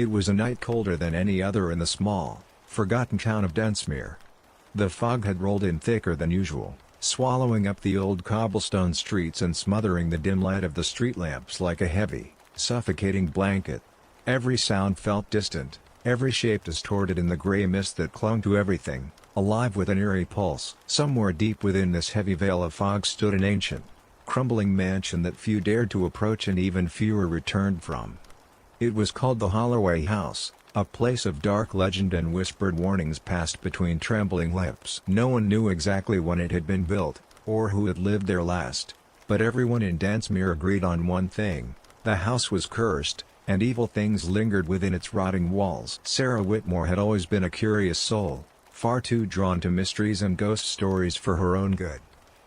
It was a night colder than any other in the small, forgotten town of Densmere. The fog had rolled in thicker than usual, swallowing up the old cobblestone streets and smothering the dim light of the street lamps like a heavy, suffocating blanket. Every sound felt distant, every shape distorted in the gray mist that clung to everything, alive with an eerie pulse. Somewhere deep within this heavy veil of fog stood an ancient, crumbling mansion that few dared to approach and even fewer returned from. It was called the Holloway House, a place of dark legend and whispered warnings passed between trembling lips. No one knew exactly when it had been built, or who had lived there last, but everyone in Densmere agreed on one thing: the house was cursed, and evil things lingered within its rotting walls. Sarah Whitmore had always been a curious soul, far too drawn to mysteries and ghost stories for her own good.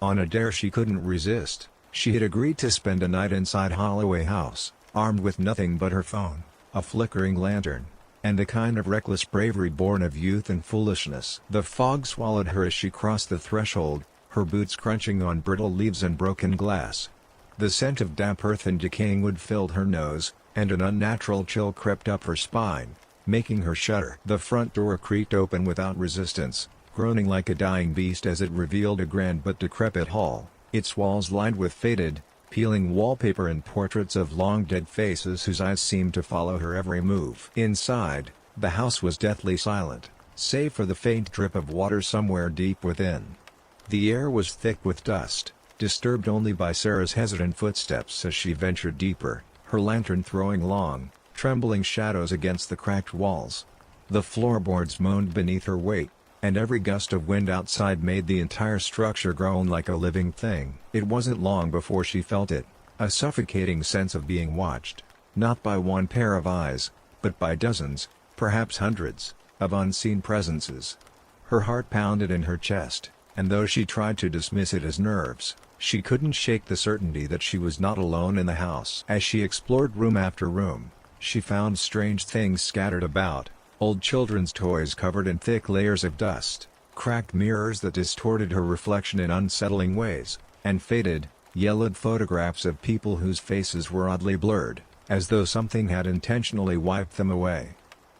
On a dare she couldn't resist, she had agreed to spend a night inside Holloway House, armed with nothing but her phone, a flickering lantern, and a kind of reckless bravery born of youth and foolishness. The fog swallowed her as she crossed the threshold, her boots crunching on brittle leaves and broken glass. The scent of damp earth and decaying wood filled her nose, and an unnatural chill crept up her spine, making her shudder. The front door creaked open without resistance, groaning like a dying beast as it revealed a grand but decrepit hall, its walls lined with faded, peeling wallpaper and portraits of long-dead faces whose eyes seemed to follow her every move. Inside, the house was deathly silent, save for the faint drip of water somewhere deep within. The air was thick with dust, disturbed only by Sarah's hesitant footsteps as she ventured deeper, her lantern throwing long, trembling shadows against the cracked walls. The floorboards moaned beneath her weight, and every gust of wind outside made the entire structure groan like a living thing. It wasn't long before she felt it, a suffocating sense of being watched, not by one pair of eyes, but by dozens, perhaps hundreds, of unseen presences. Her heart pounded in her chest, and though she tried to dismiss it as nerves, she couldn't shake the certainty that she was not alone in the house. As she explored room after room, she found strange things scattered about. Old children's toys covered in thick layers of dust, cracked mirrors that distorted her reflection in unsettling ways, and faded, yellowed photographs of people whose faces were oddly blurred, as though something had intentionally wiped them away.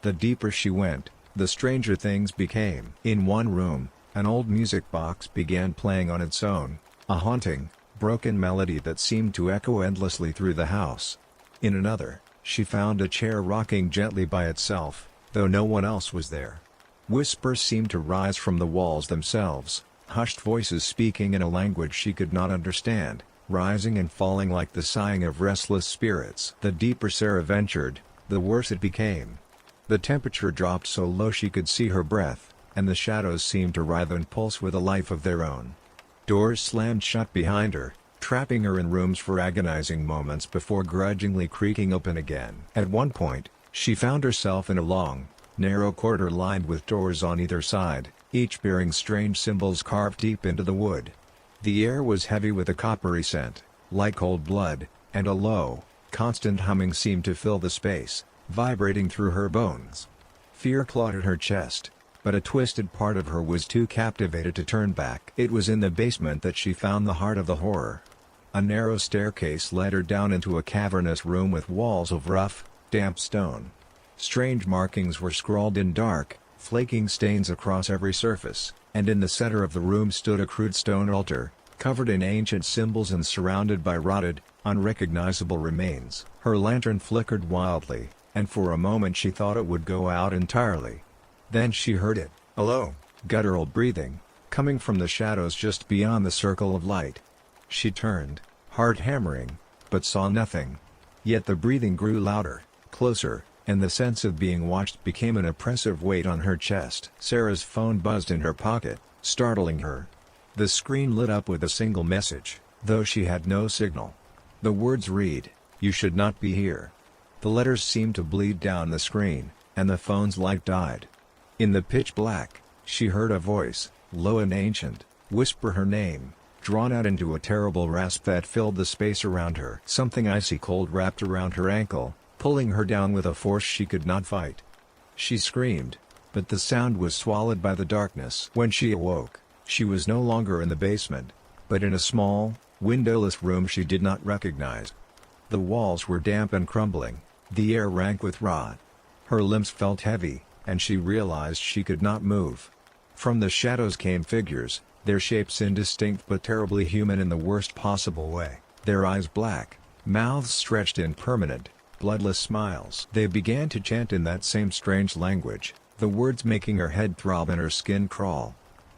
The deeper she went, the stranger things became. In one room, an old music box began playing on its own, a haunting, broken melody that seemed to echo endlessly through the house. In another, she found a chair rocking gently by itself, though no one else was there. Whispers seemed to rise from the walls themselves, hushed voices speaking in a language she could not understand, rising and falling like the sighing of restless spirits. The deeper Sarah ventured, the worse it became. The temperature dropped so low she could see her breath, and the shadows seemed to writhe and pulse with a life of their own. Doors slammed shut behind her, trapping her in rooms for agonizing moments before grudgingly creaking open again. At one point, she found herself in a long, narrow corridor lined with doors on either side, each bearing strange symbols carved deep into the wood. The air was heavy with a coppery scent, like old blood, and a low, constant humming seemed to fill the space, vibrating through her bones. Fear clawed at her chest, but a twisted part of her was too captivated to turn back. It was in the basement that she found the heart of the horror. A narrow staircase led her down into a cavernous room with walls of rough, damp stone. Strange markings were scrawled in dark, flaking stains across every surface, and in the center of the room stood a crude stone altar, covered in ancient symbols and surrounded by rotted, unrecognizable remains. Her lantern flickered wildly, and for a moment she thought it would go out entirely. Then she heard it, a low, guttural breathing, coming from the shadows just beyond the circle of light. She turned, heart hammering, but saw nothing. Yet the breathing grew louder, closer, and the sense of being watched became an oppressive weight on her chest. Sarah's phone buzzed in her pocket, startling her. The screen lit up with a single message, though she had no signal. The words read, "You should not be here." The letters seemed to bleed down the screen, and the phone's light died. In the pitch black, she heard a voice, low and ancient, whisper her name, drawn out into a terrible rasp that filled the space around her. Something icy cold wrapped around her ankle, pulling her down with a force she could not fight. She screamed, but the sound was swallowed by the darkness. When she awoke, she was no longer in the basement, but in a small, windowless room she did not recognize. The walls were damp and crumbling, the air rank with rot. Her limbs felt heavy, and she realized she could not move. From the shadows came figures, their shapes indistinct but terribly human in the worst possible way, their eyes black, mouths stretched in permanent, bloodless smiles. They began to chant in that same strange language, the words making her head throb and her skin crawl.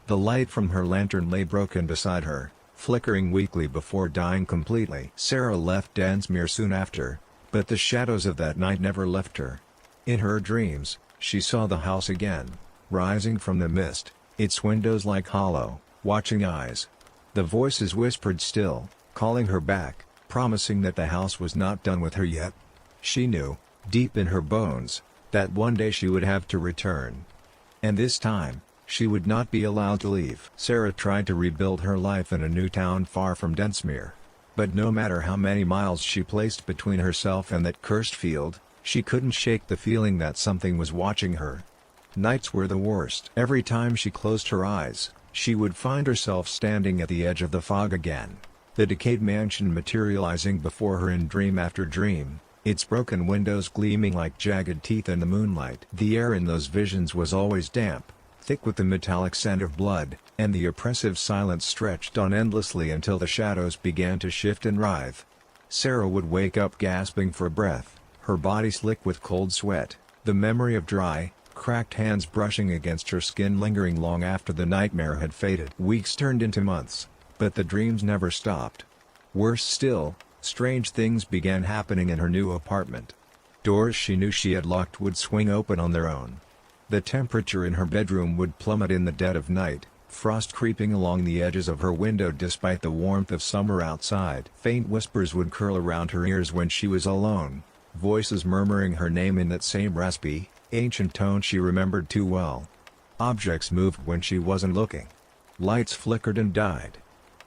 The light from her lantern lay broken beside her, flickering weakly before dying completely. Sarah left Densmere soon after, but the shadows of that night never left her. In her dreams, she saw the house again, rising from the mist, its windows like hollow, watching eyes. The voices whispered still, calling her back, promising that the house was not done with her yet. She knew, deep in her bones, that one day she would have to return. And this time, she would not be allowed to leave. Sarah tried to rebuild her life in a new town far from Densmere. But no matter how many miles she placed between herself and that cursed field, she couldn't shake the feeling that something was watching her. Nights were the worst. Every time she closed her eyes, she would find herself standing at the edge of the fog again, the decayed mansion materializing before her in dream after dream, its broken windows gleaming like jagged teeth in the moonlight. The air in those visions was always damp, thick with the metallic scent of blood, and the oppressive silence stretched on endlessly until the shadows began to shift and writhe. Sarah would wake up gasping for breath, her body slick with cold sweat, the memory of dry, cracked hands brushing against her skin lingering long after the nightmare had faded. Weeks turned into months, but the dreams never stopped. Worse still, strange things began happening in her new apartment. Doors she knew she had locked would swing open on their own. The temperature in her bedroom would plummet in the dead of night, frost creeping along the edges of her window despite the warmth of summer outside. Faint whispers would curl around her ears when she was alone, voices murmuring her name in that same raspy, ancient tone she remembered too well. Objects moved when she wasn't looking. Lights flickered and died.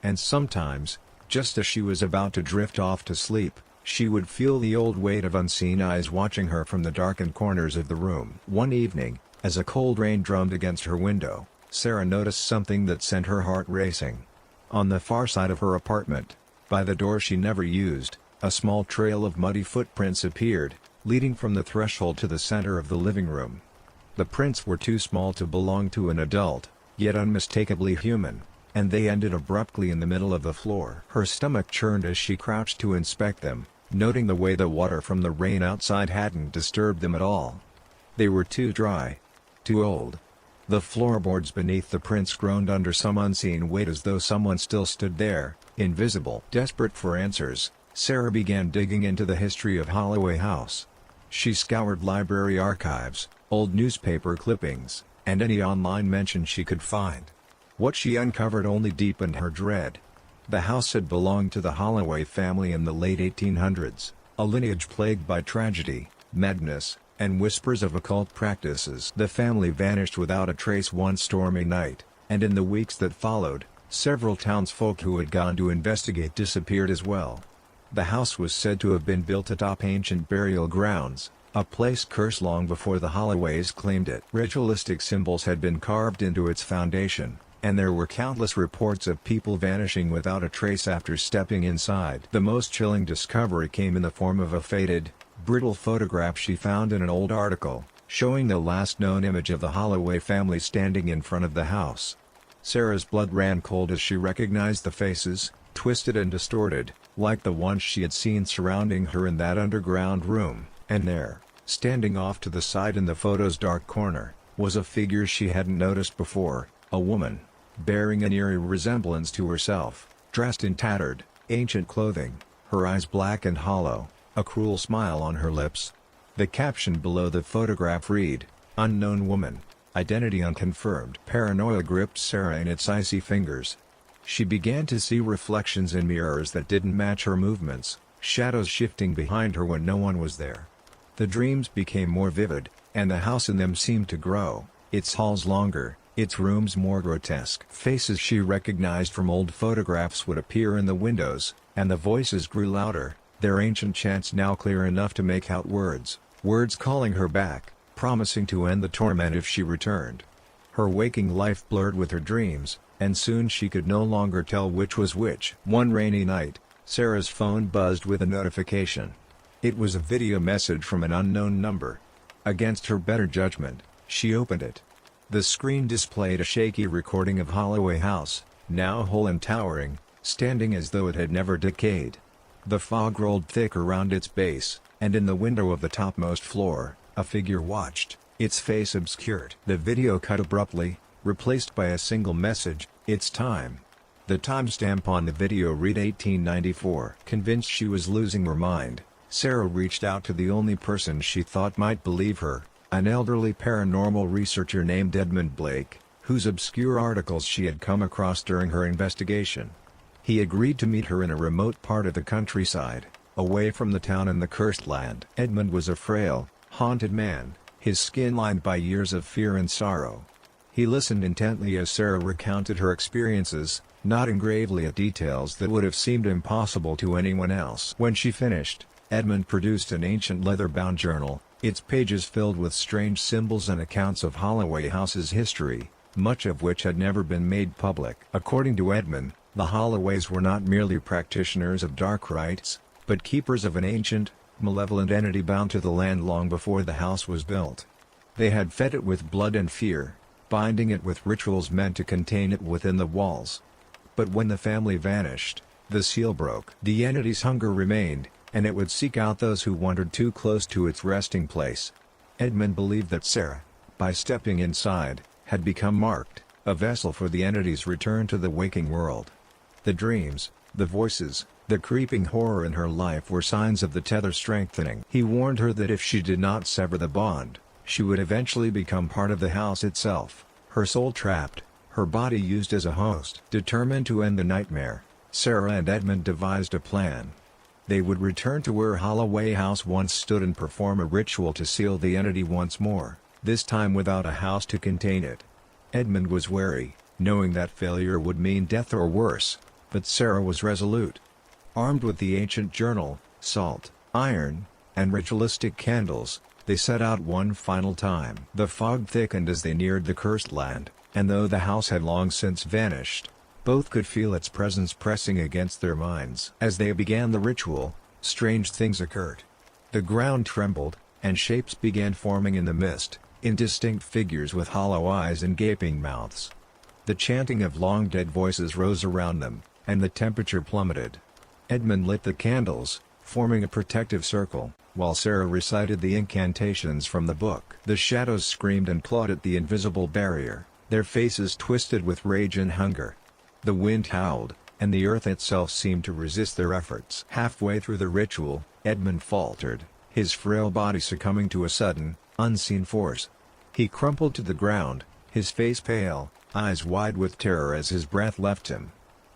And sometimes, just as she was about to drift off to sleep, she would feel the old weight of unseen eyes watching her from the darkened corners of the room. One evening, as a cold rain drummed against her window, Sarah noticed something that sent her heart racing. On the far side of her apartment, by the door she never used, a small trail of muddy footprints appeared, leading from the threshold to the center of the living room. The prints were too small to belong to an adult, yet unmistakably human, and they ended abruptly in the middle of the floor. Her stomach churned as she crouched to inspect them, noting the way the water from the rain outside hadn't disturbed them at all. They were too dry. Too old. The floorboards beneath the prints groaned under some unseen weight as though someone still stood there, invisible. Desperate for answers, Sarah began digging into the history of Holloway House. She scoured library archives, old newspaper clippings, and any online mention she could find. What she uncovered only deepened her dread. The house had belonged to the Holloway family in the late 1800s, a lineage plagued by tragedy, madness, and whispers of occult practices. The family vanished without a trace one stormy night, and in the weeks that followed, several townsfolk who had gone to investigate disappeared as well. The house was said to have been built atop ancient burial grounds, a place cursed long before the Holloways claimed it. Ritualistic symbols had been carved into its foundation, and there were countless reports of people vanishing without a trace after stepping inside. The most chilling discovery came in the form of a faded, brittle photograph she found in an old article, showing the last known image of the Holloway family standing in front of the house. Sarah's blood ran cold as she recognized the faces, twisted and distorted, like the ones she had seen surrounding her in that underground room. And there, standing off to the side in the photo's dark corner, was a figure she hadn't noticed before, a woman, bearing an eerie resemblance to herself, dressed in tattered, ancient clothing, her eyes black and hollow, a cruel smile on her lips. The caption below the photograph read, "Unknown woman, identity unconfirmed." Paranoia gripped Sarah in its icy fingers. She began to see reflections in mirrors that didn't match her movements, shadows shifting behind her when no one was there. The dreams became more vivid, and the house in them seemed to grow, its halls longer, its rooms more grotesque. Faces she recognized from old photographs would appear in the windows, and the voices grew louder, their ancient chants now clear enough to make out words calling her back, promising to end the torment if she returned. Her waking life blurred with her dreams, and soon she could no longer tell which was which. One rainy night, Sarah's phone buzzed with a notification. It was a video message from an unknown number. Against her better judgment, she opened it. The screen displayed a shaky recording of Holloway House, now whole and towering, standing as though it had never decayed. The fog rolled thick around its base, and in the window of the topmost floor, a figure watched, its face obscured. The video cut abruptly, replaced by a single message, "It's time." The timestamp on the video read 1894. Convinced she was losing her mind, Sarah reached out to the only person she thought might believe her, an elderly paranormal researcher named Edmund Blake, whose obscure articles she had come across during her investigation. He agreed to meet her in a remote part of the countryside, away from the town and the cursed land. Edmund was a frail, haunted man, his skin lined by years of fear and sorrow. He listened intently as Sarah recounted her experiences, nodding gravely at details that would have seemed impossible to anyone else. When she finished, Edmund produced an ancient leather-bound journal, its pages filled with strange symbols and accounts of Holloway House's history, much of which had never been made public. According to Edmund, the Holloways were not merely practitioners of dark rites, but keepers of an ancient, malevolent entity bound to the land long before the house was built. They had fed it with blood and fear, binding it with rituals meant to contain it within the walls. But when the family vanished, the seal broke. The entity's hunger remained, and it would seek out those who wandered too close to its resting place. Edmund believed that Sarah, by stepping inside, had become marked, a vessel for the entity's return to the waking world. The dreams, the voices, the creeping horror in her life were signs of the tether strengthening. He warned her that if she did not sever the bond, she would eventually become part of the house itself, her soul trapped, her body used as a host. Determined to end the nightmare, Sarah and Edmund devised a plan. They would return to where Holloway House once stood and perform a ritual to seal the entity once more, this time without a house to contain it. Edmund was wary, knowing that failure would mean death or worse, but Sarah was resolute. Armed with the ancient journal, salt, iron, and ritualistic candles, they set out one final time. The fog thickened as they neared the cursed land, and though the house had long since vanished, both could feel its presence pressing against their minds. As they began the ritual, strange things occurred. The ground trembled, and shapes began forming in the mist, indistinct figures with hollow eyes and gaping mouths. The chanting of long-dead voices rose around them, and the temperature plummeted. Edmund lit the candles, forming a protective circle, while Sarah recited the incantations from the book. The shadows screamed and clawed at the invisible barrier, their faces twisted with rage and hunger. The wind howled, and the earth itself seemed to resist their efforts. Halfway through the ritual, Edmund faltered, his frail body succumbing to a sudden, unseen force. He crumpled to the ground, his face pale, eyes wide with terror as his breath left him.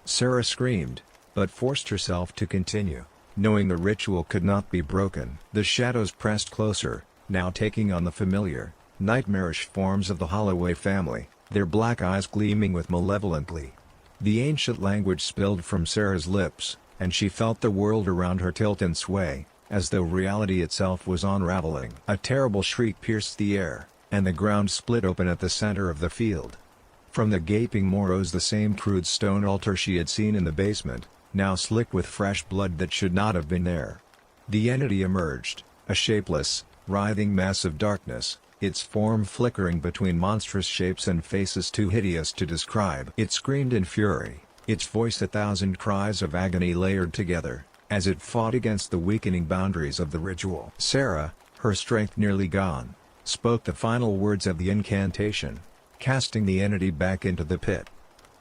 Sarah screamed, but forced herself to continue, knowing the ritual could not be broken. The shadows pressed closer, now taking on the familiar, nightmarish forms of the Holloway family, their black eyes gleaming with malevolent glee. The ancient language spilled from Sarah's lips, and she felt the world around her tilt and sway, as though reality itself was unraveling. A terrible shriek pierced the air, and the ground split open at the center of the field. From the gaping maw rose the same crude stone altar she had seen in the basement, now slick with fresh blood that should not have been there. The entity emerged, a shapeless, writhing mass of darkness, its form flickering between monstrous shapes and faces too hideous to describe. It screamed in fury, its voice a thousand cries of agony layered together, as it fought against the weakening boundaries of the ritual. Sarah, her strength nearly gone, spoke the final words of the incantation, casting the entity back into the pit.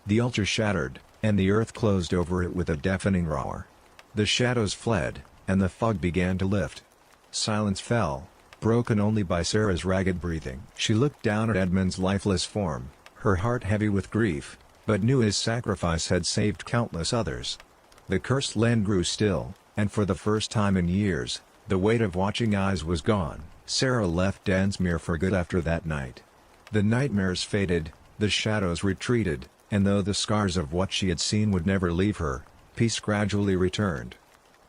The altar shattered, and the earth closed over it with a deafening roar. The shadows fled, and the fog began to lift. Silence fell, broken only by Sarah's ragged breathing. She looked down at Edmund's lifeless form, her heart heavy with grief, but knew his sacrifice had saved countless others. The cursed land grew still, and for the first time in years, the weight of watching eyes was gone. Sarah left Densmere for good after that night. The nightmares faded, the shadows retreated, and though the scars of what she had seen would never leave her, peace gradually returned.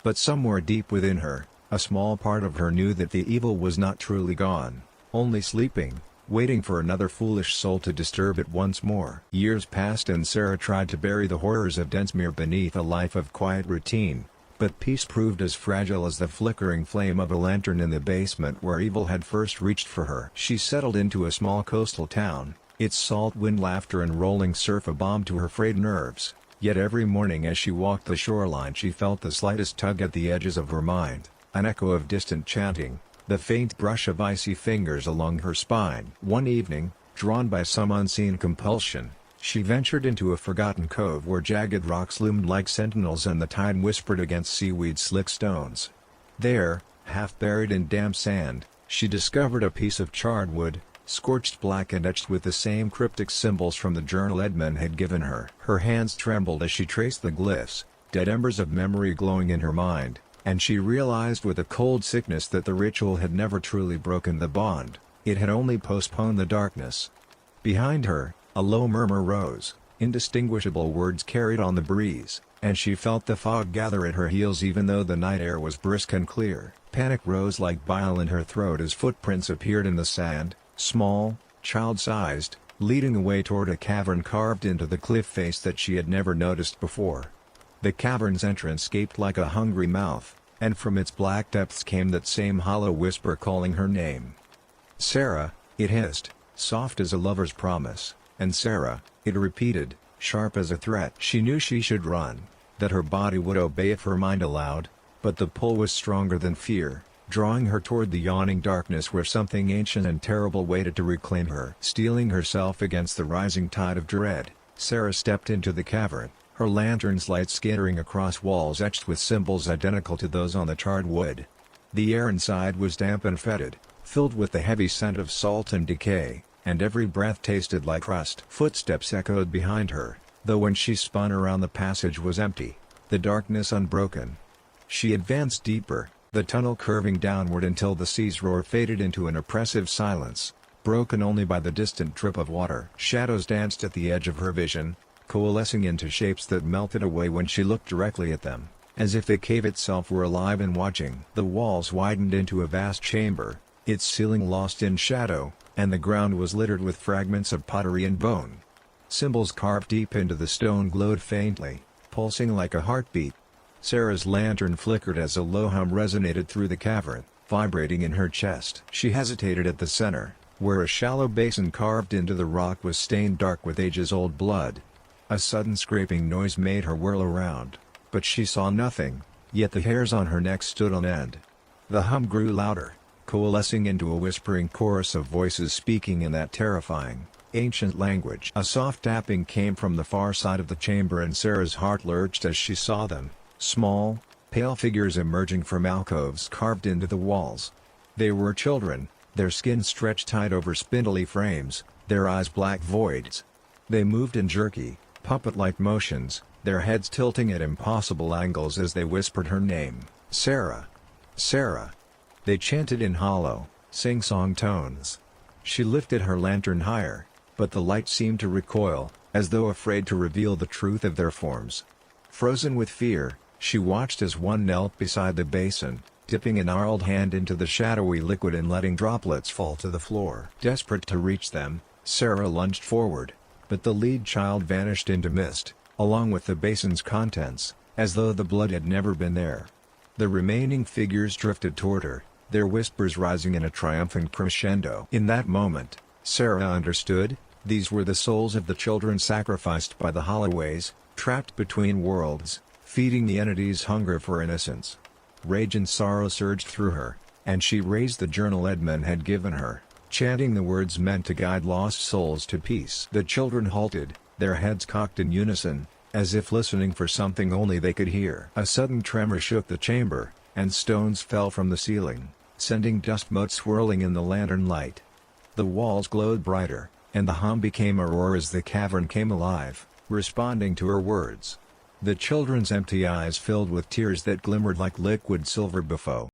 But somewhere deep within her, a small part of her knew that the evil was not truly gone, only sleeping, waiting for another foolish soul to disturb it once more. Years passed and Sarah tried to bury the horrors of Densmere beneath a life of quiet routine, But peace proved as fragile as the flickering flame of a lantern in the basement where evil had first reached for her. She settled into a small coastal town, its salt wind, laughter and rolling surf a balm to her frayed nerves. Yet every morning as she walked the shoreline she felt the slightest tug at the edges of her mind, an echo of distant chanting, the faint brush of icy fingers along her spine. One evening, drawn by some unseen compulsion, she ventured into a forgotten cove where jagged rocks loomed like sentinels and the tide whispered against seaweed's slick stones. There, half buried in damp sand, she discovered a piece of charred wood, scorched black and etched with the same cryptic symbols from the journal Edmund had given her. Her hands trembled as she traced the glyphs, dead embers of memory glowing in her mind, and she realized with a cold sickness that the ritual had never truly broken the bond, it had only postponed the darkness. Behind her, a low murmur rose, indistinguishable words carried on the breeze, and she felt the fog gather at her heels even though the night air was brisk and clear. Panic rose like bile in her throat as footprints appeared in the sand, small, child-sized, leading away toward a cavern carved into the cliff face that she had never noticed before. The cavern's entrance gaped like a hungry mouth, and from its black depths came that same hollow whisper calling her name. "Sarah," it hissed, soft as a lover's promise, and "Sarah," it repeated, sharp as a threat. She knew she should run, that her body would obey if her mind allowed, but the pull was stronger than fear, drawing her toward the yawning darkness where something ancient and terrible waited to reclaim her. Steeling herself against the rising tide of dread, Sarah stepped into the cavern, her lantern's light scattering across walls etched with symbols identical to those on the charred wood. The air inside was damp and fetid, filled with the heavy scent of salt and decay, and every breath tasted like rust. Footsteps echoed behind her, though when she spun around the passage was empty, the darkness unbroken. She advanced deeper, the tunnel curving downward until the sea's roar faded into an oppressive silence, broken only by the distant drip of water. Shadows danced at the edge of her vision, coalescing into shapes that melted away when she looked directly at them, as if the cave itself were alive and watching. The walls widened into a vast chamber, its ceiling lost in shadow, and the ground was littered with fragments of pottery and bone. Symbols carved deep into the stone glowed faintly, pulsing like a heartbeat. Sarah's lantern flickered as a low hum resonated through the cavern, vibrating in her chest. She hesitated at the center, where a shallow basin carved into the rock was stained dark with ages-old blood. A sudden scraping noise made her whirl around, but she saw nothing, yet the hairs on her neck stood on end. The hum grew louder, coalescing into a whispering chorus of voices speaking in that terrifying, ancient language. A soft tapping came from the far side of the chamber and Sarah's heart lurched as she saw them, small, pale figures emerging from alcoves carved into the walls. They were children, their skin stretched tight over spindly frames, their eyes black voids. They moved in jerky, puppet-like motions, their heads tilting at impossible angles as they whispered her name, "Sarah! Sarah!" They chanted in hollow, sing-song tones. She lifted her lantern higher, but the light seemed to recoil, as though afraid to reveal the truth of their forms. Frozen with fear, she watched as one knelt beside the basin, dipping a gnarled hand into the shadowy liquid and letting droplets fall to the floor. Desperate to reach them, Sarah lunged forward, but the lead child vanished into mist, along with the basin's contents, as though the blood had never been there. The remaining figures drifted toward her, their whispers rising in a triumphant crescendo. In that moment, Sarah understood, these were the souls of the children sacrificed by the Holloways, trapped between worlds, feeding the entity's hunger for innocence. Rage and sorrow surged through her, and she raised the journal Edmund had given her, chanting the words meant to guide lost souls to peace. The children halted, their heads cocked in unison, as if listening for something only they could hear. A sudden tremor shook the chamber, and stones fell from the ceiling, sending dust motes swirling in the lantern light. The walls glowed brighter, and the hum became a roar as the cavern came alive, responding to her words. The children's empty eyes filled with tears that glimmered like liquid silver before